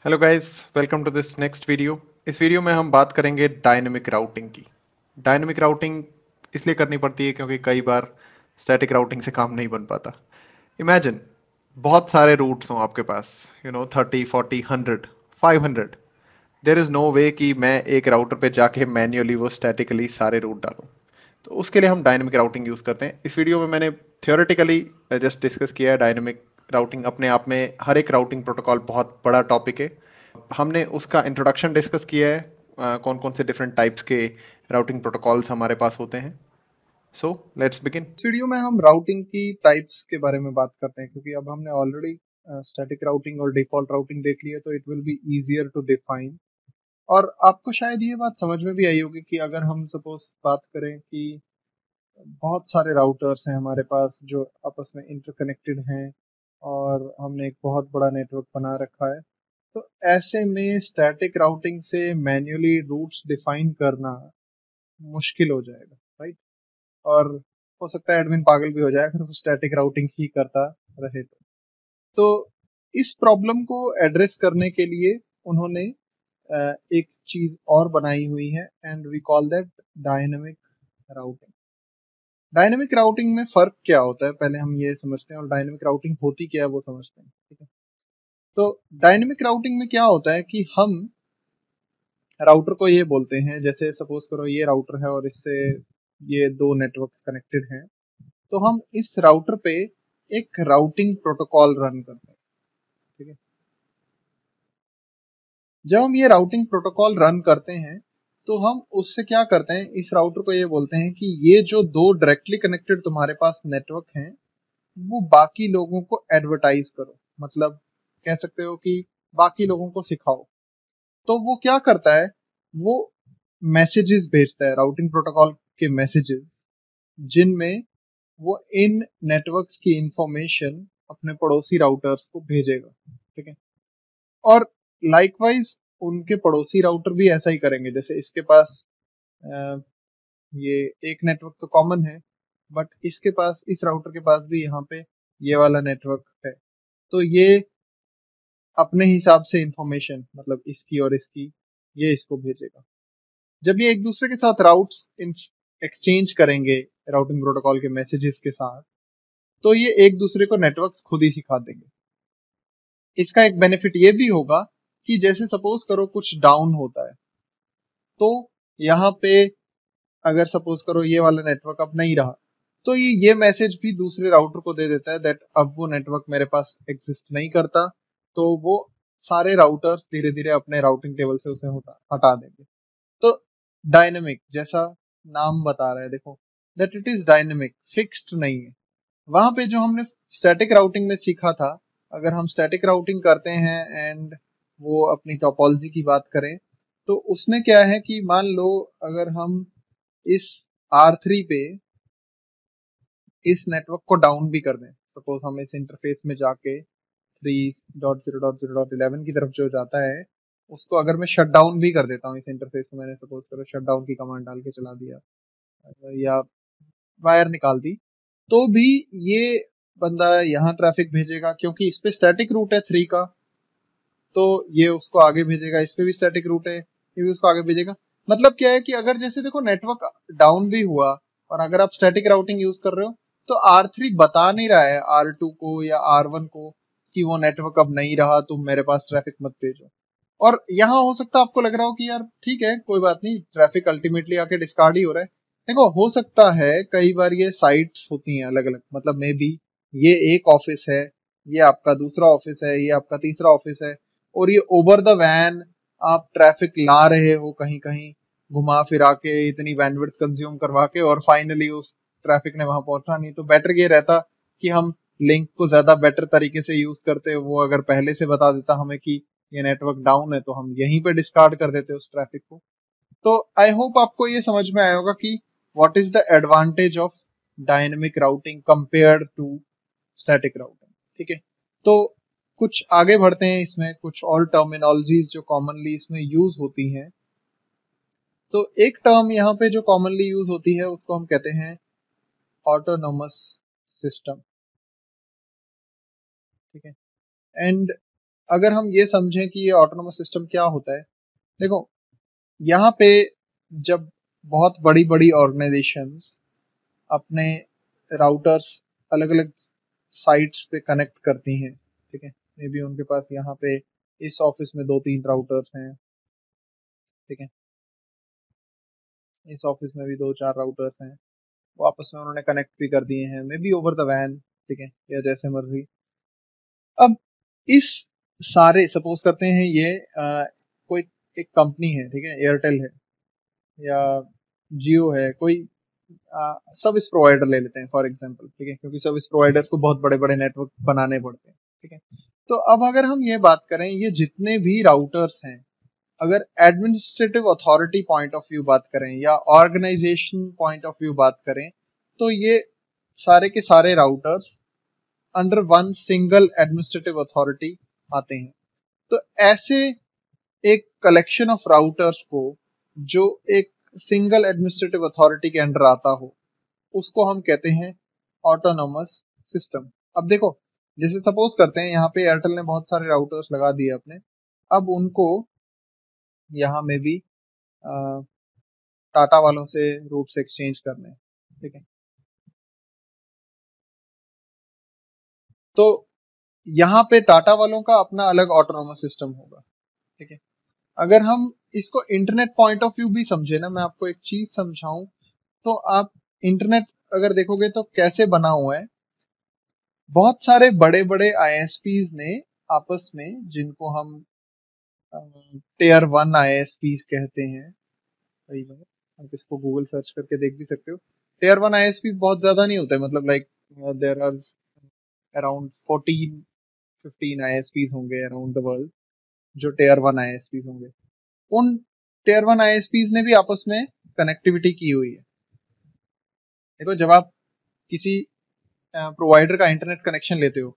Hello guys, welcome to this next video. इस video में हम बात करेंगे डायनेमिक राउटिंग की। डायनेमिक राउटिंग इसलिए करनी पड़ती है क्योंकि कई बार स्टैटिक राउटिंग से काम नहीं बन पाता। इमेजिन बहुत सारे रूट्स हों आपके पास, 30, 40, 100, 500। देयर इज़ नो वे कि मैं एक राउटर पे जाके मैन्युअली वो स्टैटिकली सारे रूट डालूं। तो उसके लिए हम डायनेमिक राउटिंग यूज़ करते हैं। इस वीडियो में मैंने थियोरेटिकली जस्ट डिस्कस किया है डायनेमिक राउटिंग। अपने आप में हर एक राउटिंग प्रोटोकॉल बहुत बड़ा टॉपिक है। हमने उसका इंट्रोडक्शन डिस्कस किया है, कौन कौन से डिफरेंट टाइप्स के राउटिंग प्रोटोकॉल्स हमारे पास होते हैं। So let's begin. इस वीडियो में हम राउटिंग की टाइप्स के बारे में बात करते हैं क्योंकि अब हमने ऑलरेडी स्टैटिक राउटिंग और डिफॉल्ट राउटिंग देख लिया, तो it will be easier to define. और आपको शायद ये बात समझ में भी आई होगी कि अगर हम सपोज बात करें कि बहुत सारे राउटर्स हैं हमारे पास जो आपस में इंटरकनेक्टेड हैं और हमने एक बहुत बड़ा नेटवर्क बना रखा है, तो ऐसे में स्टैटिक राउटिंग से मैन्युअली रूट्स डिफाइन करना मुश्किल हो जाएगा, राइट? और हो सकता है एडमिन पागल भी हो जाए अगर वो स्टैटिक राउटिंग ही करता रहे तो इस प्रॉब्लम को एड्रेस करने के लिए उन्होंने एक चीज और बनाई हुई है and we call that dynamic routing. Dynamic routing में फर्क क्या होता है पहले हम ये समझते हैं, और डायनेमिक राउटिंग होती क्या है वो समझते हैं, ठीक है? तो डायनेमिक राउटिंग में क्या होता है कि हम राउटर को ये बोलते हैं, जैसे सपोज करो ये राउटर है और इससे ये दो नेटवर्क्स कनेक्टेड हैं, तो हम इस राउटर पे एक राउटिंग प्रोटोकॉल रन करते हैं, ठीक है? जब हम ये राउटिंग प्रोटोकॉल रन करते हैं तो हम उससे क्या करते हैं, इस राउटर को ये बोलते हैं कि ये जो दो डायरेक्टली कनेक्टेड तुम्हारे पास नेटवर्क हैं वो बाकी लोगों को एडवर्टाइज करो, मतलब कह सकते हो कि बाकी लोगों को सिखाओ। तो वो क्या करता है, वो मैसेजेस भेजता है, राउटिंग प्रोटोकॉल के मैसेजेस, जिनमें वो इन नेटवर्क्स की इंफॉर्मेशन अपने पड़ोसी राउटर्स को भेजेगा, ठीक है? और लाइकवाइज उनके पड़ोसी राउटर भी ऐसा ही करेंगे। जैसे इसके पास अ, ये एक नेटवर्क तो कॉमन है, बट इसके पास, इस राउटर के पास भी यहाँ पे ये वाला नेटवर्क है, तो ये अपने हिसाब से इंफॉर्मेशन, मतलब इसकी और इसकी, ये इसको भेजेगा। जब ये एक दूसरे के साथ राउट्स एक्सचेंज करेंगे राउटिंग प्रोटोकॉल के मैसेजेस के साथ, तो ये एक दूसरे को नेटवर्क्स खुद ही सिखा देंगे। इसका एक बेनिफिट ये भी होगा कि जैसे सपोज करो कुछ डाउन होता है, तो यहाँ पे अगर सपोज करो ये वाला नेटवर्क अब नहीं रहा, तो ये मैसेज भी दूसरे राउटर को दे देता है दैट अब वो नेटवर्क मेरे पास एग्जिस्ट नहीं करता, तो वो सारे राउटर्स धीरे धीरे अपने राउटिंग टेबल से उसे हटा देंगे। तो डायनेमिक, जैसा नाम बता रहा है, देखो, that it is dynamic, fixed नहीं है। वहां पे जो हमने स्टैटिक राउटिंग में सीखा था, अगर हम स्टैटिक राउटिंग करते हैं एंड वो अपनी टोपोलॉजी की बात करें, तो उसमें क्या है कि मान लो अगर हम इस R3 पे इस नेटवर्क को डाउन भी कर दें, सपोज हम इस इंटरफेस में जाके 3.0.0.11 की तरफ जो जाता है उसको अगर मैं शट डाउन भी कर देता हूँ, इस इंटरफेस को मैंने सपोज करो शट डाउन की कमांड डाल के चला दिया या वायर निकाल दी, तो भी ये बंदा यहाँ ट्रैफिक भेजेगा क्योंकि इस पे स्टैटिक रूट है 3 का, तो ये उसको आगे भेजेगा। इस पे भी स्टैटिक रूट है, ये भी उसको आगे भेजेगा। मतलब क्या है कि अगर जैसे देखो नेटवर्क डाउन भी हुआ और अगर आप स्टैटिक राउटिंग यूज कर रहे हो, तो R3 बता नहीं रहा है R2 को या R1 को कि वो नेटवर्क अब नहीं रहा, तुम मेरे पास ट्रैफिक मत भेजो। और यहाँ हो सकता है आपको लग रहा हो कि यार ठीक है कोई बात नहीं, ट्रैफिक अल्टीमेटली आके डिस्कार्ड ही हो रहा है। देखो हो सकता है कई बार ये साइट्स होती हैं अलग अलग, मतलब मे बी ये एक ऑफिस है, ये आपका दूसरा ऑफिस है, ये आपका तीसरा ऑफिस है, और ये ओवर द वैन आप ट्रैफिक ला रहे हो कहीं कहीं, घुमा फिरा के इतनी बैंडविड्थ कंज्यूम करवा के, और फाइनली उस ट्रैफिक ने वहां पहुंचना नहीं। तो बेटर ये रहता कि हम लिंक को ज्यादा बेटर तरीके से यूज करते, वो अगर पहले से बता देता हमें कि ये नेटवर्क डाउन है, तो हम यहीं पे डिस्कार्ड कर देते उस ट्रैफिक को। तो आई होप आपको ये समझ में आया होगा कि what is the advantage of dynamic routing compared to static routing, ठीक है? तो कुछ आगे बढ़ते हैं, इसमें कुछ और टर्मिनोलॉजीज जो कॉमनली इसमें यूज होती हैं। तो एक टर्म यहाँ पे जो कॉमनली यूज होती है उसको हम कहते हैं ऑटोनोमस सिस्टम, ठीक है? एंड अगर हम ये समझें कि ये ऑटोनोमस सिस्टम क्या होता है, देखो यहाँ पे जब बहुत बड़ी बड़ी ऑर्गेनाइजेशंस अपने राउटर्स अलग अलग साइट्स पे कनेक्ट करती हैं, ठीक है, मे बी उनके पास यहाँ पे इस ऑफिस में 2-3 राउटर्स हैं, ठीक है, इस ऑफिस में भी 2-4 राउटर्स हैं, वो आपस में उन्होंने कनेक्ट भी कर दिए हैं, मे बी ओवर द वैन, ठीक है, या जैसे मर्जी। अब इस सारे सपोज करते हैं ये कोई एक कंपनी है, ठीक है, एयरटेल है या जियो है, कोई सर्विस प्रोवाइडर ले लेते हैं फॉर एग्जांपल, ठीक है, क्योंकि सर्विस प्रोवाइडर्स को बहुत बड़े बड़े नेटवर्क बनाने पड़ते हैं, ठीक है। तो अब अगर हम ये बात करें, ये जितने भी राउटर्स हैं, अगर administrative authority point of view बात करें या ऑर्गेनाइजेशन पॉइंट ऑफ व्यू बात करें, तो ये सारे के सारे routers under one single administrative authority आते हैं। तो ऐसे एक कलेक्शन ऑफ राउटर्स को जो एक सिंगल एडमिनिस्ट्रेटिव अथॉरिटी के अंडर आता हो, उसको हम कहते हैं ऑटोनोमस सिस्टम। अब देखो, जैसे सपोज करते हैं यहाँ पे एयरटेल ने बहुत सारे राउटर्स लगा दिए अपने, अब उनको यहाँ में भी टाटा वालों से रूट्स एक्सचेंज करने हैं, ठीक है। तो यहाँ पे टाटा वालों का अपना अलग ऑटोनोमस सिस्टम होगा, ठीक है। अगर हम इसको इंटरनेट पॉइंट ऑफ व्यू भी समझे ना, मैं आपको एक चीज समझाऊं, तो आप इंटरनेट अगर देखोगे तो कैसे बना हुआ है, बहुत सारे बड़े बड़े आईएसपीज ने आपस में, जिनको हम टेयर 1 आईएसपीज कहते हैं, कई बार आप इसको गूगल सर्च करके देख भी सकते हो, टेयर 1 आईएसपी बहुत ज्यादा नहीं होता है, मतलब लाइक देयर आर अराउंड 14-15 आईएसपीज होंगे अराउंड द वर्ल्ड, जो टेयर 1 आईएसपीज होंगे। उन टेयर 1 आईएसपीज ने भी आपस में कनेक्टिविटी की हुई है। देखो, जब आप किसी प्रोवाइडर का इंटरनेट कनेक्शन लेते हो,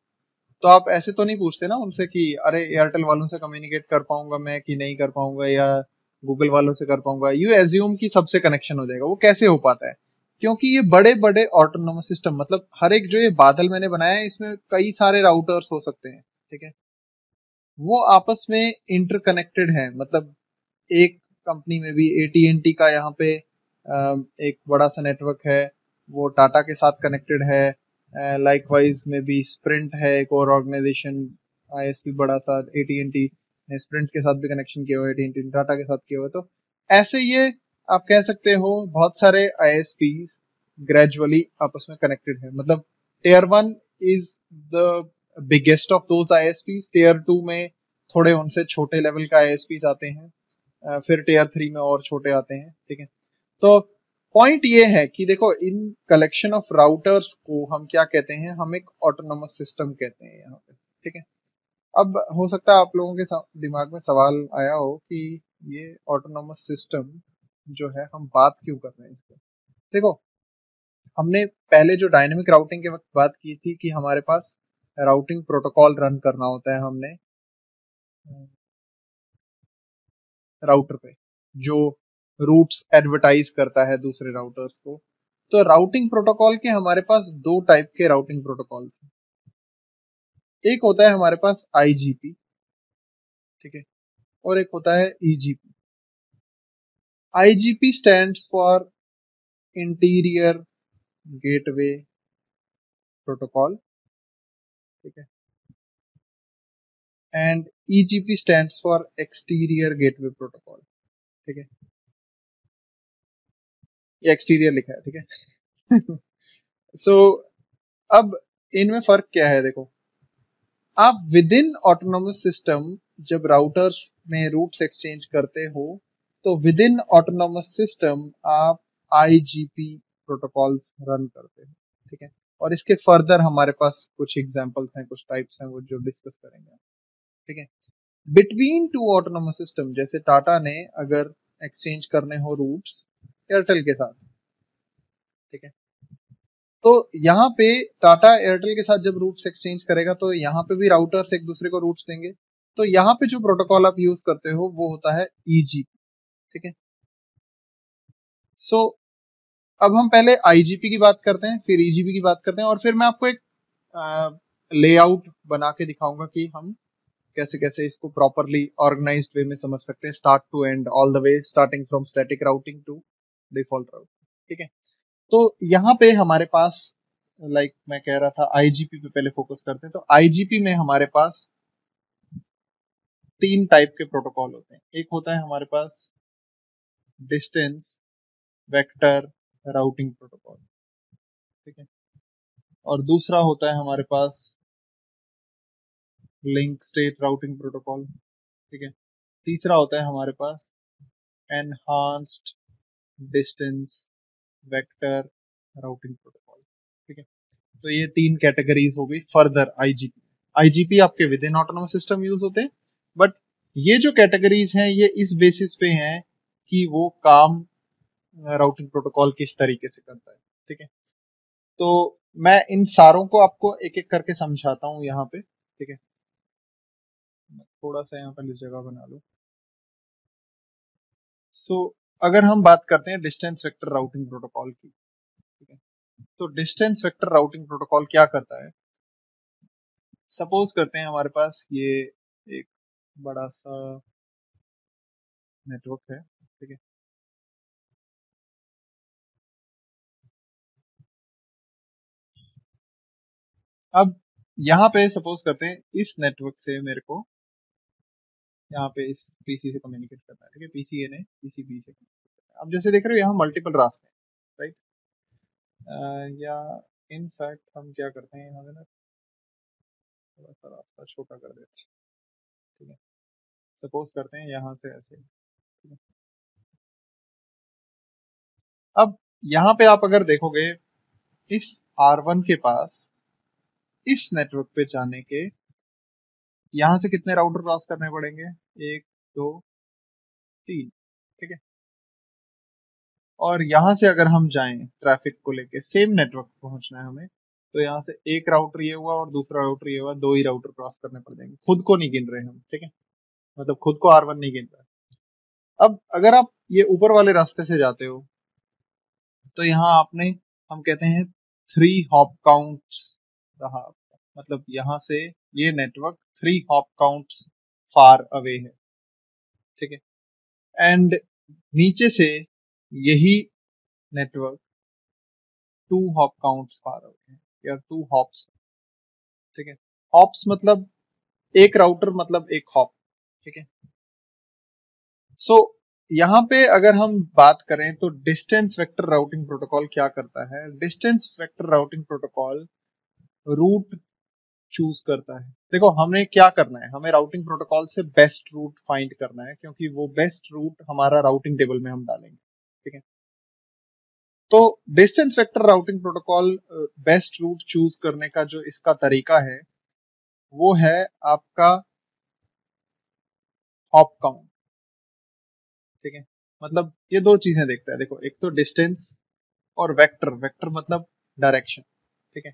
तो आप ऐसे तो नहीं पूछते ना उनसे कि अरे एयरटेल वालों से कम्युनिकेट कर पाऊंगा मैं कि नहीं कर पाऊंगा, या गूगल वालों से कर पाऊंगा, यू एज्यूम कि सबसे कनेक्शन हो जाएगा। वो कैसे हो पाता है? क्योंकि ये बड़े बड़े ऑटोनोमस सिस्टम, मतलब हर एक जो ये बादल मैंने बनाया है, इसमें कई सारे राउटर्स हो सकते हैं, ठीक है, वो आपस में इंटरकनेक्टेड है। मतलब एक कंपनी में भी एटीएनटी का यहाँ पे एक बड़ा सा नेटवर्क है, वो टाटा के साथ कनेक्टेड है। लाइकवाइज में भी स्प्रिंट है, एक और ऑर्गेनाइजेशन आईएसपी बड़ा सा, एटीएनटी ने स्प्रिंट के साथ भी कनेक्शन किया हुआ है, एटीएनटी ने टाटा के साथ किया हुआ है। तो ऐसे ये आप कह सकते हो बहुत सारे आईएसपीज ग्रेजुअली आपस में कनेक्टेड है। मतलब tier 1 is the biggest of those ISPs, tier 2 में थोड़े उनसे छोटे लेवल का आईएसपीज आते हैं, फिर टेयर 3 में और छोटे आते हैं, ठीक है। तो पॉइंट ये है कि देखो, इन कलेक्शन ऑफ राउटर्स को हम क्या कहते हैं? हम एक ऑटोनोमस सिस्टम कहते हैं यहाँ पे, ठीक है। अब हो सकता है आप लोगों के दिमाग में सवाल आया हो कि ये ऑटोनोमस सिस्टम जो है, हम बात क्यों कर रहे हैं इसको। देखो, हमने पहले जो डायनेमिक राउटिंग के वक्त बात की थी कि हमारे पास राउटिंग प्रोटोकॉल रन करना होता है, हमने राउटर पे, जो रूट्स एडवर्टाइज करता है दूसरे राउटर्स को। तो राउटिंग प्रोटोकॉल के हमारे पास दो टाइप के राउटिंग प्रोटोकॉल्स हैं। एक होता है हमारे पास आईजीपी, ठीक है, और एक होता है EGP. IGP stands for interior gateway protocol, ठीक है, and EGP stands for exterior gateway protocol, ठीक है, ये एक्सटीरियर लिखा है, ठीक है। सो अब इनमें फर्क क्या है? देखो, आप विद इन ऑटोनोमस सिस्टम जब राउटर्स में रूट्स एक्सचेंज करते हो, तो विद इन ऑटोनोमस सिस्टम आप आईजीपी प्रोटोकॉल्स रन करते हो, ठीक है। और इसके फर्दर हमारे पास कुछ एग्जांपल्स हैं, कुछ टाइप्स हैं, वो जो डिस्कस करेंगे, ठीक है। बिटवीन टू ऑटोनोमस सिस्टम, जैसे टाटा ने अगर एक्सचेंज करने हो रूट्स एयरटेल के साथ, ठीक है, तो यहाँ पे टाटा एयरटेल के साथ जब रूट्स एक्सचेंज करेगा, तो यहाँ पे भी राउटर्स एक दूसरे को रूट्स देंगे। तो यहाँ पे जो प्रोटोकॉल आप यूज करते हो वो होता है ईजीपी, ठीक है। सो अब हम पहले आईजीपी की बात करते हैं, फिर ईजीपी की बात करते हैं, और फिर मैं आपको एक लेआउट बना के दिखाऊंगा कि हम कैसे कैसे इसको प्रॉपरली ऑर्गेनाइज्ड वे में समझ सकते हैं, start to end, all the way, starting from static routing to default routing. ठीक है, तो यहाँ पे हमारे पास मैं कह रहा था आईजीपी पे पहले फोकस करते हैं। तो आईजीपी में हमारे पास 3 टाइप के प्रोटोकॉल होते हैं। एक होता है हमारे पास डिस्टेंस वेक्टर राउटिंग प्रोटोकॉल, ठीक है, और दूसरा होता है हमारे पास लिंक स्टेट राउटिंग प्रोटोकॉल, ठीक है, तीसरा होता है हमारे पास enhanced distance vector routing protocol. ठीक है, तो ये 3 कैटेगरीज हो गई फर्दर आईजीपी। आईजीपी आपके within autonomous system use होते हैं, बट ये जो कैटेगरीज हैं ये इस बेसिस पे हैं कि वो काम राउटिंग प्रोटोकॉल किस तरीके से करता है। ठीक है, तो मैं इन सारों को आपको एक एक करके समझाता हूं यहाँ पे। ठीक है, थोड़ा सा यहाँ पर जगह बना लो। सो अगर हम बात करते हैं डिस्टेंस वेक्टर राउटिंग प्रोटोकॉल की, ठीक है, तो डिस्टेंस वेक्टर राउटिंग प्रोटोकॉल क्या करता है। सपोज करते हैं हमारे पास ये एक बड़ा सा नेटवर्क है, ठीक है, अब यहाँ पे सपोज करते हैं इस नेटवर्क से मेरे को यहाँ पे इस पीसी से कम्युनिकेट करना है। ठीक है, पीसी ए ने पीसी बी से कम्युनिकेट करना है। अब जैसे देख रहे हो यहाँ मल्टीपल रास्ते हैं, राइट, या इनफैक्ट हम क्या करते हैं यहाँ पे ना थोड़ा सा रास्ता छोटा कर देते हैं। ठीक है, सपोज करते हैं यहाँ से ऐसे। ठीक है, अब यहाँ पे आप अगर देखोगे इस R1 के पास इस नेटवर्क पे जाने के यहाँ से कितने राउटर क्रॉस करने पड़ेंगे, 1 2 3। ठीक है, और यहां से अगर हम जाएं ट्रैफिक को लेके सेम नेटवर्क पहुंचना है हमें, तो यहाँ से एक राउटर ये हुआ और दूसरा राउटर ये हुआ, 2 ही राउटर क्रॉस करने पड़ जाएंगे, खुद को नहीं गिन रहे हम। ठीक है, मतलब खुद को R1 नहीं गिन रहा। अब अगर आप ये ऊपर वाले रास्ते से जाते हो तो यहाँ आपने, हम कहते हैं 3 हॉप काउंट्स रहा आपका, मतलब यहाँ से ये network 3 hop counts far away है। ठीक है, एंड नीचे से यही network 2 hop counts far away है, या 2 हॉप्स। ठीक है, हॉप्स मतलब एक राउटर मतलब एक हॉप। ठीक है, सो यहाँ पे अगर हम बात करें तो डिस्टेंस वेक्टर राउटिंग प्रोटोकॉल क्या करता है। Distance vector routing protocol root choose करता है। देखो हमें क्या करना है, हमें राउटिंग प्रोटोकॉल से बेस्ट रूट फाइंड करना है, क्योंकि वो बेस्ट रूट हमारा राउटिंग टेबल में हम डालेंगे। ठीक है, तो distance vector routing protocol best route choose करने का जो इसका तरीका है वो है आपका हॉप काउंट। ठीक है, मतलब ये 2 चीजें देखता है। देखो एक तो डिस्टेंस और वेक्टर, वेक्टर मतलब डायरेक्शन। ठीक है,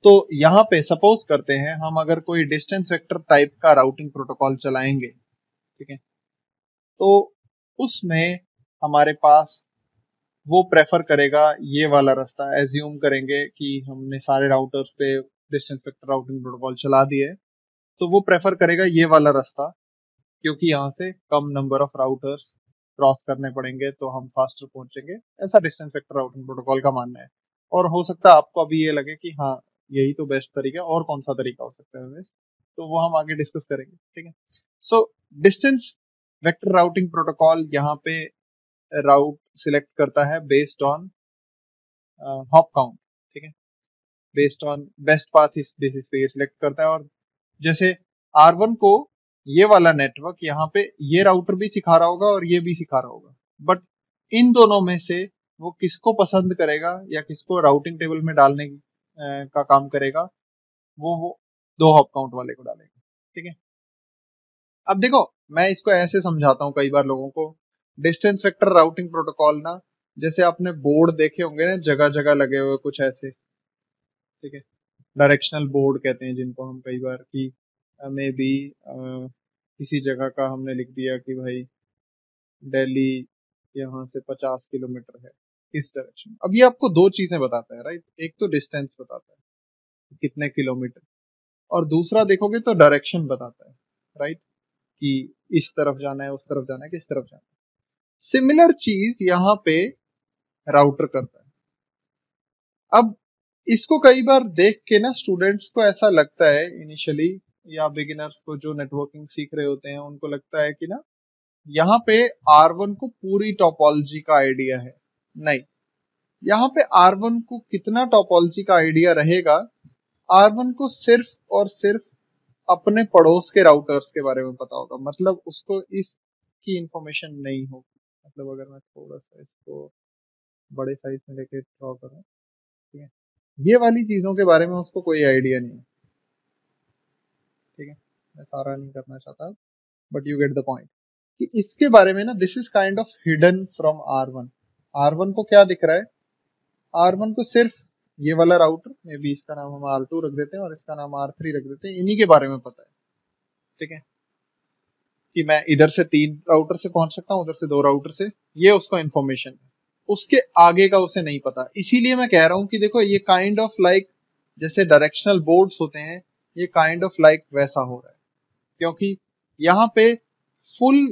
तो यहाँ पे सपोज करते हैं हम अगर कोई डिस्टेंस वेक्टर टाइप का राउटिंग प्रोटोकॉल चलाएंगे, ठीक है, तो उसमें हमारे पास वो प्रेफर करेगा ये वाला रास्ता। एज्यूम करेंगे कि हमने सारे राउटर्स पे डिस्टेंस वेक्टर राउटिंग प्रोटोकॉल चला दिए, तो वो प्रेफर करेगा ये वाला रास्ता, क्योंकि यहाँ से कम नंबर ऑफ राउटर्स क्रॉस करने पड़ेंगे तो हम फास्टर पहुंचेंगे। ऐसा डिस्टेंस वेक्टर राउटिंग प्रोटोकॉल का मानना है। और हो सकता है आपको अभी ये लगे कि हाँ यही तो बेस्ट तरीका है, और कौन सा तरीका हो सकता है बेस्ट, तो वो हम आगे डिस्कस करेंगे। ठीक है, so distance vector routing protocol यहाँ पे राउट सिलेक्ट करता है बेस्ड ऑन हॉप काउंट। ठीक है, बेस्ड ऑन बेस्ट पाथ इस बेसिस पे ये सिलेक्ट करता है। और जैसे R1 को ये वाला नेटवर्क यहाँ पे ये राउटर भी सिखा रहा होगा और ये भी सिखा रहा होगा, बट इन दोनों में से वो किसको पसंद करेगा या किसको राउटिंग टेबल में डालने का काम करेगा, वो 2 हॉप काउंट वाले को डालेगा। ठीक है, अब देखो मैं इसको ऐसे समझाता हूँ कई बार लोगों को। डिस्टेंस वेक्टर राउटिंग प्रोटोकॉल ना, जैसे आपने बोर्ड देखे होंगे ना जगह जगह लगे हुए कुछ ऐसे। ठीक है, डायरेक्शनल बोर्ड कहते हैं जिनको हम कई बार, कि मे बी किसी जगह का हमने लिख दिया कि भाई दिल्ली यहाँ से 50 किलोमीटर है इस डायरेक्शन। अब ये आपको 2 चीजें बताता है, राइट, एक तो डिस्टेंस बताता है कितने किलोमीटर, और दूसरा देखोगे तो डायरेक्शन बताता है, राइट, कि इस तरफ जाना है, उस तरफ जाना है, किस तरफ जाना है। सिमिलर चीज यहाँ पे राउटर करता है। अब इसको कई बार देख के ना स्टूडेंट्स को ऐसा लगता है इनिशियली, या बिगिनर्स को जो नेटवर्किंग सीख रहे होते हैं उनको लगता है कि ना यहाँ पे R1 को पूरी टोपोलॉजी का आइडिया है। नहीं, यहाँ पे R1 को कितना टोपोलॉजी का आइडिया रहेगा, R1 को सिर्फ और सिर्फ अपने पड़ोस के राउटर्स के बारे में पता होगा, मतलब उसको इसकी इंफॉर्मेशन नहीं होगी। मतलब अगर मैं थोड़ा सा इसको बड़े साइज में लेके ड्रॉ करूं, ठीक है, ये वाली चीजों के बारे में उसको कोई आइडिया नहीं है। ठीक है, मैं सारा नहीं करना चाहता, but you get the point कि इसके बारे में ना this is kind of hidden from R1। R1 को क्या दिख रहा है, R1 को सिर्फ ये वाला राउटर, मे बी इसका नाम हम R2 रख देते हैं और इसका नाम R3 रख देते हैं, इन्हीं के बारे में पता है। ठीक है, कि मैं इधर से 3 राउटर से पहुंच सकता हूं, उधर से 2 राउटर से, ये उसको इन्फॉर्मेशन है। उसके आगे का उसे नहीं पता। इसीलिए मैं कह रहा हूं कि देखो ये काइंड ऑफ लाइक जैसे डायरेक्शनल बोर्ड्स होते हैं, ये काइंड ऑफ लाइक वैसा हो रहा है, क्योंकि यहाँ पे फुल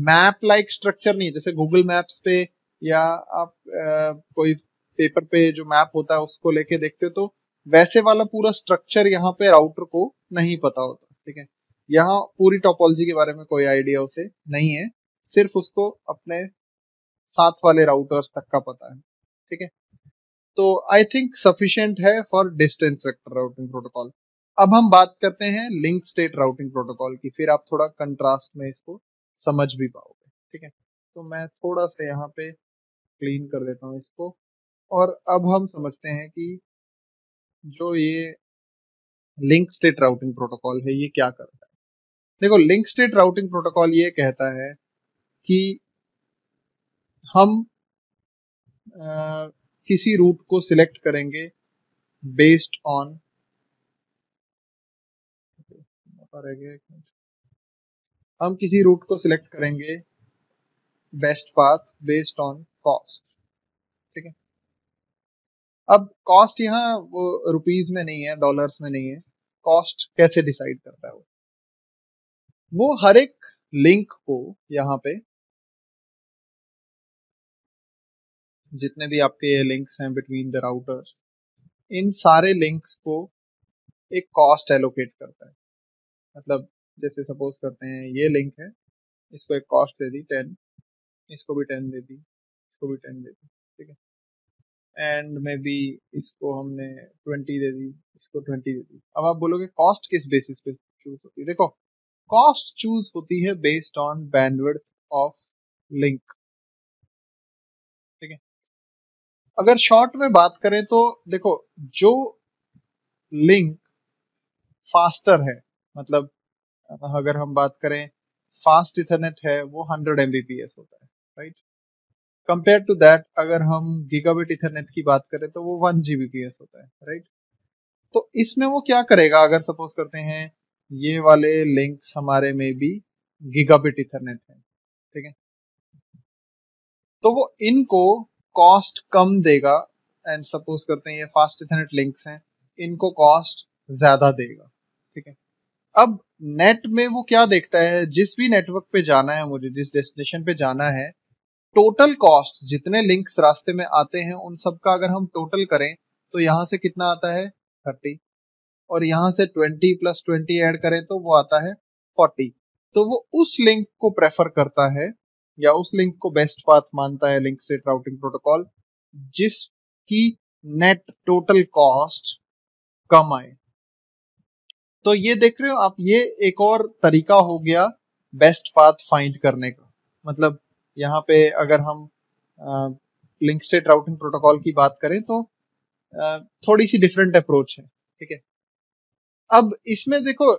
मैप लाइक स्ट्रक्चर नहीं है। जैसे गूगल मैप्स पे या आप कोई पेपर पे जो मैप होता है उसको लेके देखते हो, तो वैसे वाला पूरा स्ट्रक्चर यहाँ पे राउटर को नहीं पता होता। ठीक है, यहाँ पूरी टोपोलॉजी के बारे में कोई आइडिया उसे नहीं है, सिर्फ उसको अपने साथ वाले राउटर्स तक का पता है। ठीक है, तो आई थिंक सफिशिएंट है for distance vector routing protocol. अब हम बात करते हैं लिंक स्टेट राउटिंग प्रोटोकॉल की, फिर आप थोड़ा कंट्रास्ट में इसको समझ भी पाओगे। ठीक है, तो मैं थोड़ा सा यहाँ पे क्लीन कर देता हूँ इसको, और अब हम समझते हैं कि जो ये लिंक स्टेट राउटिंग प्रोटोकॉल है ये क्या करता है। देखो, लिंक स्टेट राउटिंग प्रोटोकॉल ये कहता है कि हम किसी रूट को सिलेक्ट करेंगे बेस्ड ऑन, हम किसी रूट को सिलेक्ट करेंगे best path based on cost. ठीक है, अब कॉस्ट यहाँ वो रुपीज में नहीं है, डॉलर्स में नहीं है। कॉस्ट कैसे डिसाइड करता है वो हर एक लिंक को, यहाँ पे जितने भी आपके ये लिंक्स हैं बिटवीन द राउटर्स, इन सारे लिंक्स को एक कॉस्ट एलोकेट करता है। मतलब जैसे सपोज करते हैं ये लिंक है, इसको एक कॉस्ट दे दी 10, इसको भी 10 दे दी, इसको भी 10 दे दी। ठीक है, एंड मे बी इसको हमने 20 दे दी, इसको 20 दे दी। अब आप बोलोगे कॉस्ट किस बेसिस पे चूज होती है। देखो, कॉस्ट चूज होती है based on bandwidth of link. ठीक है, अगर शॉर्ट में बात करें तो देखो, जो लिंक फास्टर है, मतलब अगर हम बात करें फास्ट इथरनेट है, वो 100 Mbps होता है, राइट। कंपेयर टू दैट अगर हम गीगाबिट इथरनेट की बात करें तो वो 1 Gbps होता है, राइट। तो इसमें वो क्या करेगा, अगर सपोज करते हैं ये वाले लिंक्स हमारे में भी गीगाबिट इथरनेट है, ठीक है, तो वो इनको कॉस्ट कम देगा, एंड सपोज करते हैं ये फास्ट इथरनेट लिंक्स हैं, इनको कॉस्ट ज्यादा देगा। ठीक है, अब नेट में वो क्या देखता है, जिस भी नेटवर्क पे जाना है मुझे, जिस डेस्टिनेशन पे जाना है, टोटल कॉस्ट जितने लिंक्स रास्ते में आते हैं उन सब का अगर हम टोटल करें तो यहां से कितना आता है 30, और यहां से 20 प्लस 20 ऐड करें तो वो आता है 40। तो वो उस लिंक को प्रेफर करता है, या उस लिंक को बेस्ट पाथ मानता है लिंक स्टेट राउटिंग प्रोटोकॉल, जिसकी नेट टोटल कॉस्ट कम आए। तो ये देख रहे हो आप, ये एक और तरीका हो गया बेस्ट पाथ फाइंड करने का। मतलब यहाँ पे अगर हम लिंक स्टेट राउटिंग प्रोटोकॉल की बात करें तो थोड़ी सी डिफरेंट अप्रोच है। ठीक है, अब इसमें देखो,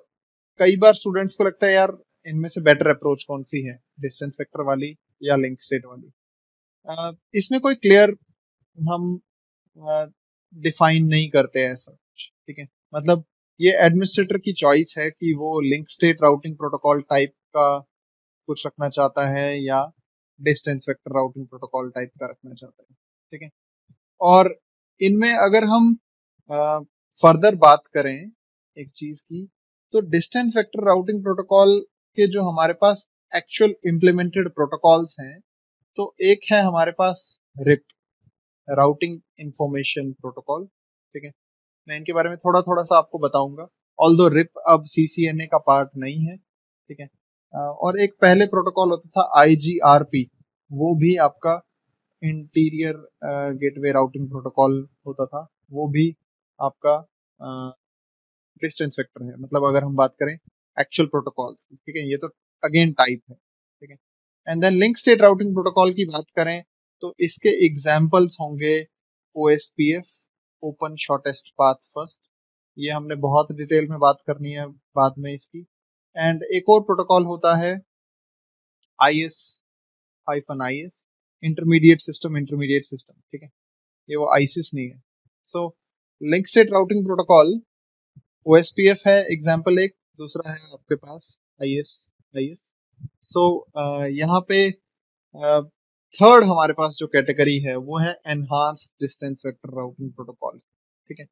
कई बार स्टूडेंट्स को लगता है यार इनमें से बेटर अप्रोच कौन सी है, डिस्टेंस वेक्टर वाली या लिंक स्टेट वाली। इसमें कोई क्लियर हम डिफाइन नहीं करते ऐसा कुछ। ठीक है, मतलब ये एडमिनिस्ट्रेटर की चॉइस है कि वो link state routing protocol type का कुछ रखना चाहता है या distance vector routing protocol type का रखना चाहता है। ठीक है, और इनमें अगर हम फर्दर बात करें एक चीज की, तो डिस्टेंस वेक्टर राउटिंग प्रोटोकॉल के जो हमारे पास एक्चुअल इम्प्लीमेंटेड प्रोटोकॉल्स हैं, तो एक है हमारे पास रिप, राउटिंग इंफॉर्मेशन प्रोटोकॉल। ठीक है, मैं इनके बारे में थोड़ा थोड़ा सा आपको बताऊंगा, ऑल्दो रिप अब CCNA का पार्ट नहीं है। ठीक है, और एक पहले प्रोटोकॉल होता था IGRP, वो भी आपका इंटीरियर गेटवे राउटिंग प्रोटोकॉल होता था, वो भी आपका डिस्टेंस वेक्टर है। मतलब अगर हम बात करें एक्चुअल प्रोटोकॉल्स की, ठीक है, ये तो अगेन टाइप है। ठीक है, and then link state routing protocol की बात करें तो इसके एग्जाम्पल्स होंगे OSPF, open shortest path first, ये हमने बहुत डिटेल में बात करनी है बाद में इसकी। एंड एक और प्रोटोकॉल होता है IS-IS, इंटरमीडिएट सिस्टम। ठीक है, ये वो ISIS नहीं है। So link state routing protocol OSPF है एग्जाम्पल एक, दूसरा है आपके पास IS। सो यहाँ पे थर्ड हमारे पास जो कैटेगरी है वो है enhanced distance vector routing protocol. ठीक है,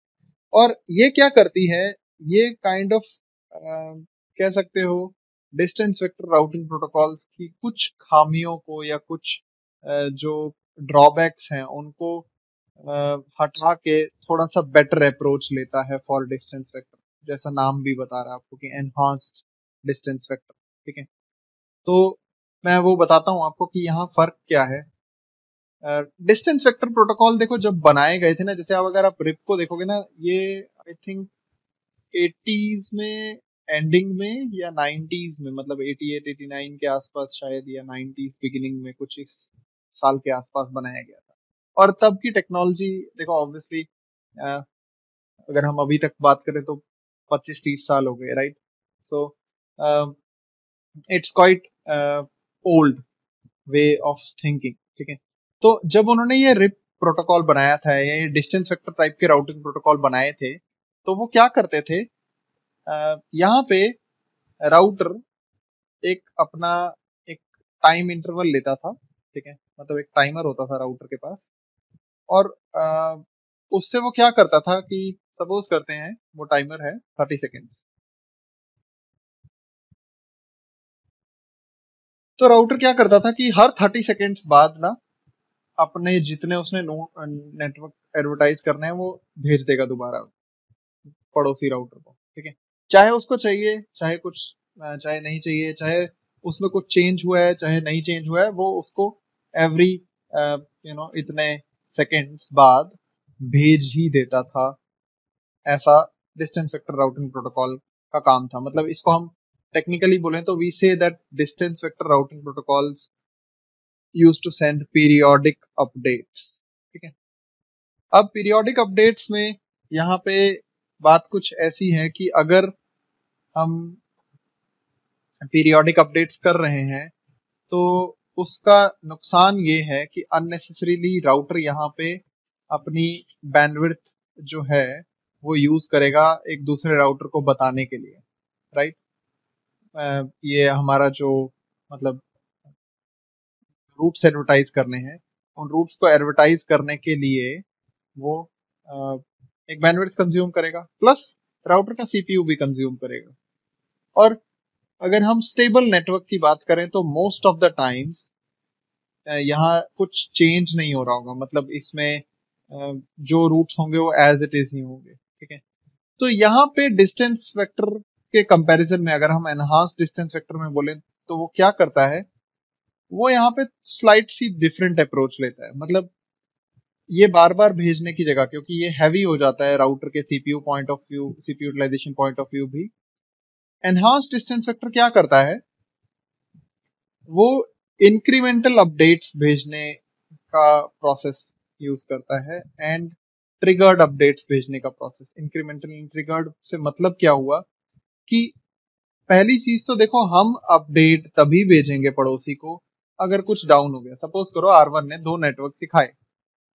और ये क्या करती है, ये काइंड ऑफ कह सकते हो डिस्टेंस वेक्टर राउटिंग प्रोटोकॉल्स की कुछ खामियों को या कुछ जो ड्रॉबैक्स हैं उनको हटा के थोड़ा सा बेटर अप्रोच लेता है फॉर डिस्टेंस वेक्टर, जैसा नाम भी बता रहा है आपको कि एनहांस्ड डिस्टेंस वेक्टर। ठीक है, तो मैं वो बताता हूं आपको कि यहाँ फर्क क्या है। डिस्टेंस वेक्टर प्रोटोकॉल देखो जब बनाए गए थे ना, जैसे अब अगर आप रिप को देखोगे ना, ये आई थिंक 80s में एंडिंग में या 90s में, मतलब 88 89 के आसपास शायद, या 90s बिगिनिंग में, कुछ इस साल के आसपास बनाया गया था। और तब की टेक्नोलॉजी देखो ऑब्वियसली, अगर हम अभी तक बात करें तो 25-30 साल हो गए, right. So it's quite old way of thinking. ठीक है, तो जब उन्होंने ये रिप प्रोटोकॉल बनाया था, ये डिस्टेंस वेक्टर टाइप के राउटिंग प्रोटोकॉल बनाए थे, तो वो क्या करते थे, यहाँ पे राउटर एक अपना एक टाइम इंटरवल लेता था। ठीक है, मतलब एक टाइमर होता था राउटर के पास, और उससे वो क्या करता था कि सपोज करते हैं वो टाइमर है 30 सेकेंड, तो राउटर क्या करता था कि हर 30 सेकेंड्स बाद ना अपने जितने उसने नेटवर्क एडवर्टाइज करने हैं वो भेज देगा दोबारा पड़ोसी राउटर को। ठीक है, चाहे उसको चाहिए, चाहे कुछ चाहे नहीं चाहिए, चाहे उसमें कुछ चेंज हुआ है, चाहे नहीं चेंज हुआ है, वो उसको एवरी इतने सेकेंड्स बाद भेज ही देता था। ऐसा डिस्टेंस वेक्टर राउटिंग प्रोटोकॉल का काम था। मतलब इसको हम टेक्निकली बोले तो we say that distance vector routing protocols use to send periodic updates. ठीक है, अब पीरियोडिक अपडेट्स में यहाँ पे बात कुछ ऐसी है कि अगर हम पीरियोडिक अपडेट्स कर रहे हैं तो उसका नुकसान ये है कि अननेसेसरीली राउटर यहाँ पे अपनी बैंडविड्थ जो है वो यूज करेगा एक दूसरे राउटर को बताने के लिए, राइट। ये हमारा जो मतलब रूट्स एडवर्टाइज करने हैं, उन रूट्स को एडवर्टाइज करने के लिए वो एक बैंडविड्थ कंज्यूम करेगा, प्लस राउटर का CPU भी कंज्यूम करेगा। और अगर हम स्टेबल नेटवर्क की बात करें तो मोस्ट ऑफ द टाइम्स यहाँ कुछ चेंज नहीं हो रहा होगा, मतलब इसमें जो रूट्स होंगे वो एज इट इज ही होंगे। ठीक है, तो यहाँ पे डिस्टेंस वेक्टर के कंपैरिजन में अगर हम एनहांस डिस्टेंस वेक्टर में बोले तो वो क्या करता है, वो यहाँ पे स्लाइट सी डिफरेंट अप्रोच लेता है। मतलब ये बार बार भेजने की जगह, क्योंकि ये हैवी हो जाता है राउटर के CPU point of view, CPU utilization point of view भी, एनहांस डिस्टेंस वेक्टर क्या करता है, वो इंक्रीमेंटल अपडेट्स भेजने का प्रोसेस यूज करता है, एंड ट्रिगर्ड अपडेट्स भेजने का प्रोसेस। इंक्रीमेंटल ट्रिगर्ड से मतलब क्या हुआ कि पहली चीज तो देखो, हम अपडेट तभी भेजेंगे पड़ोसी को अगर कुछ डाउन हो गया। सपोज करो R1 ने 2 नेटवर्क सिखाए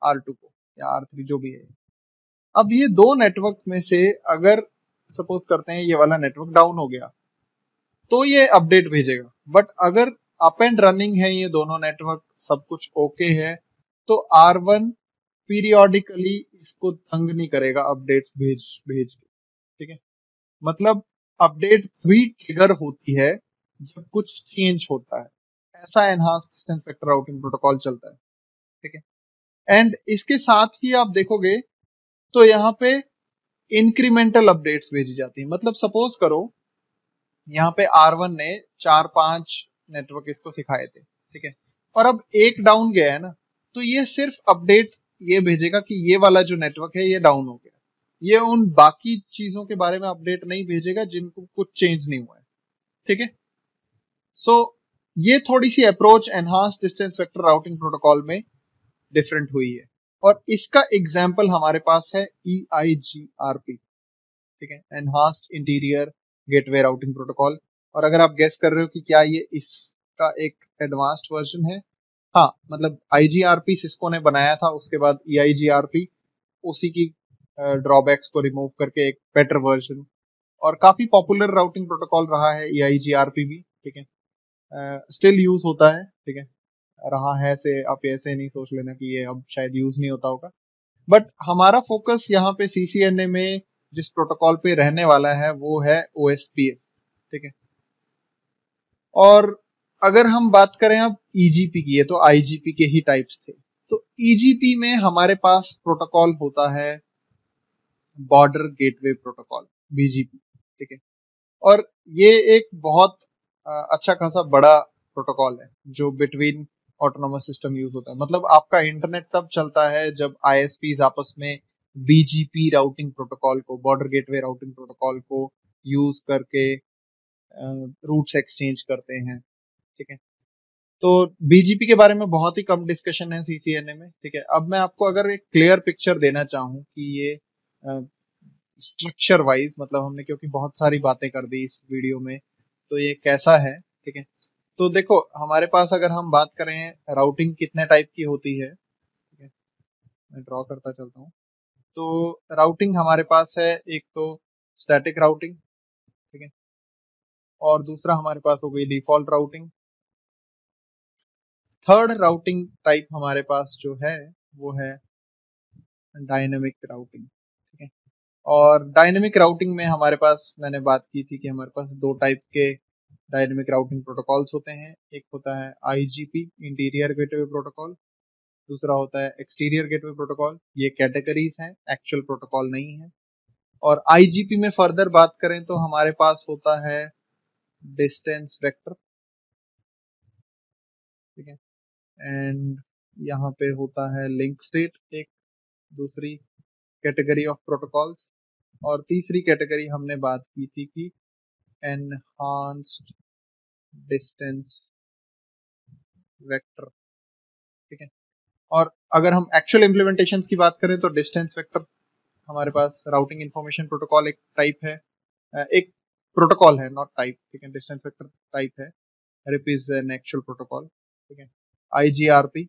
R2 को या R3 जो भी है, अब ये 2 नेटवर्क में से अगर सपोज करते हैं ये वाला नेटवर्क डाउन हो गया तो ये अपडेट भेजेगा, बट अगर अप एंड रनिंग है ये दोनों नेटवर्क, सब कुछ ओके है, तो R1 पीरियोडिकली इसको तंग नहीं करेगा अपडेट्स भेज भेज के। ठीक है, मतलब अपडेट भी ट्रिगर होती है जब कुछ चेंज होता है, ऐसा enhanced distance vector routing protocol चलता है। ठीक है, एंड इसके साथ ही आप देखोगे तो यहाँ पे इंक्रीमेंटल अपडेट्स भेजी जाती है। मतलब सपोज करो यहाँ पे R1 ने 4-5 नेटवर्क इसको सिखाए थे, ठीक है, और अब एक डाउन गया है ना, तो ये सिर्फ अपडेट ये भेजेगा कि ये वाला जो नेटवर्क है ये डाउन हो गया। ये उन बाकी चीजों के बारे में अपडेट नहीं भेजेगा जिनको कुछ चेंज नहीं हुआ है। ठीक है, सो ये थोड़ी सी approach enhanced distance vector routing protocol में डिफरेंट हुई है, और इसका एग्जाम्पल हमारे पास है EIGRP। ठीक है, enhanced interior gateway routing protocol. और अगर आप गेस कर रहे हो कि क्या ये इसका एक एडवांस्ड वर्जन है, हाँ, मतलब IGRP सिस्को ने बनाया था, उसके बाद EIGRP उसी की ड्रॉबैक्स को रिमूव करके एक बेटर वर्जन, और काफी पॉपुलर राउटिंग प्रोटोकॉल रहा है EIGRP भी। ठीक है, स्टिल यूज होता है। ठीक है, रहा है से आप ऐसे नहीं सोच लेना कि ये अब शायद यूज नहीं होता होगा, बट हमारा फोकस यहाँ पे CCNA में जिस प्रोटोकॉल पे रहने वाला है वो है OSPF। ठीक है, और अगर हम बात करें अब EGP की, ये तो IGP के ही टाइप्स थे, तो EGP में हमारे पास प्रोटोकॉल होता है बॉर्डर गेटवे प्रोटोकॉल, BGP। ठीक है, और ये एक बहुत अच्छा खासा बड़ा प्रोटोकॉल है जो बिटवीन ऑटोनोमस सिस्टम यूज होता है। मतलब आपका इंटरनेट तब चलता है जब ISPs आपस में BGP राउटिंग प्रोटोकॉल को, बॉर्डर गेटवे राउटिंग प्रोटोकॉल को यूज करके रूट्स एक्सचेंज करते हैं। ठीक है, तो BGP के बारे में बहुत ही कम डिस्कशन है CCNA में। ठीक है, अब मैं आपको अगर एक क्लियर पिक्चर देना चाहूँ कि ये स्ट्रक्चर वाइज, मतलब हमने क्योंकि बहुत सारी बातें कर दी इस वीडियो में, तो ये कैसा है। ठीक है, तो देखो हमारे पास अगर हम बात करें राउटिंग कितने टाइप की होती है, ठीक है, मैं ड्रॉ करता चलता हूँ। तो राउटिंग हमारे पास है, एक तो स्टैटिक राउटिंग, ठीक है, और दूसरा हमारे पास हो गई default routing. Third routing type हमारे पास जो है वो है डायनेमिक राउटिंग। ठीक है, और डायनेमिक राउटिंग में हमारे पास, मैंने बात की थी कि हमारे पास दो टाइप के डायनेमिक राउटिंग प्रोटोकॉल्स होते हैं। एक होता है IGP, इंटीरियर गेटवे प्रोटोकॉल, दूसरा होता है एक्सटीरियर गेटवे प्रोटोकॉल। ये कैटेगरीज हैं, एक्चुअल प्रोटोकॉल नहीं है। और IGP में फर्दर बात करें तो हमारे पास होता है डिस्टेंस वेक्टर। ठीक है, एंड यहाँ पे होता है लिंक स्टेट, एक दूसरी कैटेगरी ऑफ प्रोटोकॉल्स। और तीसरी कैटेगरी हमने बात की थी कि एनहांस्ड डिस्टेंस वेक्टर। ठीक है, और अगर हम एक्चुअल इम्प्लीमेंटेशन की बात करें तो डिस्टेंस वेक्टर हमारे पास राउटिंग इंफॉर्मेशन प्रोटोकॉल एक टाइप है, एक प्रोटोकॉल है, नॉट टाइप। ठीक है, डिस्टेंस वेक्टर टाइप है, RIP is an actual protocol. ठीक है, IGRP।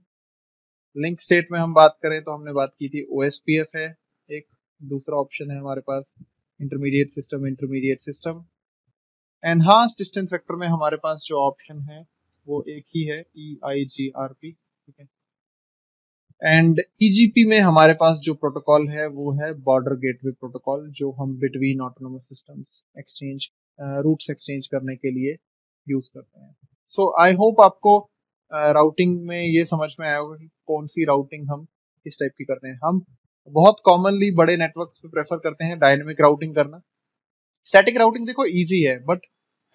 लिंक स्टेट में हम बात करें तो हमने बात की थी OSPF है एक, दूसरा ऑप्शन है हमारे पास intermediate system. Enhance distance vector में हमारे पास जो ऑप्शन है वो एक ही है, EIGRP। ठीक है, एंड EGP में हमारे पास जो प्रोटोकॉल है वो है बॉर्डर गेटवे प्रोटोकॉल, जो हम between autonomous systems exchange, routes exchange करने के लिए यूज करते हैं। सो आई होप आपको राउटिंग में ये समझ में आया होगा कि कौन सी राउटिंग हम किस टाइप की करते हैं। हम बहुत कॉमनली बड़े नेटवर्क्स पे प्रेफर करते हैं डायनेमिक राउटिंग करना। स्टैटिक राउटिंग देखो इजी है, but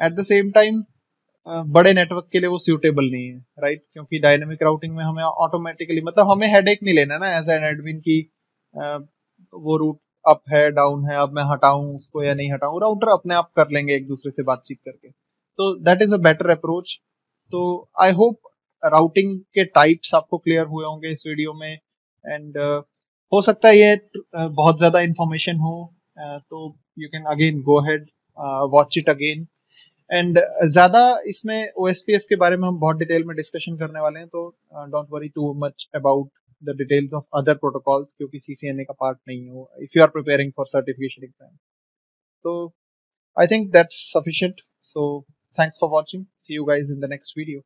at the same time बड़े नेटवर्क के लिए वो सूटेबल नहीं है, राइट, क्योंकि डायनेमिक राउटिंग में हमें ऑटोमेटिकली, मतलब हमें हेडेक नहीं लेना ना एज एन एडमिन की वो रूट अप है डाउन है, अब मैं हटाऊं उसको या नहीं हटाऊं, राउटर अपने आप कर लेंगे एक दूसरे से बातचीत करके। तो that is a better approach. तो आई होप राउटिंग के टाइप्स आपको क्लियर हुए होंगे इस वीडियो में, एंड हो सकता है ये बहुत ज्यादा इंफॉर्मेशन हो, तो you can again go head watch it again. And ज्यादा इसमें OSPF के बारे में हम बहुत डिटेल में डिस्कशन करने वाले हैं, तो don't worry too much about the details of other protocols, क्योंकि CCNA का पार्ट नहीं है वो, if you are preparing for certification exam. तो I think that's sufficient. So thanks for watching, see you guys in the next video.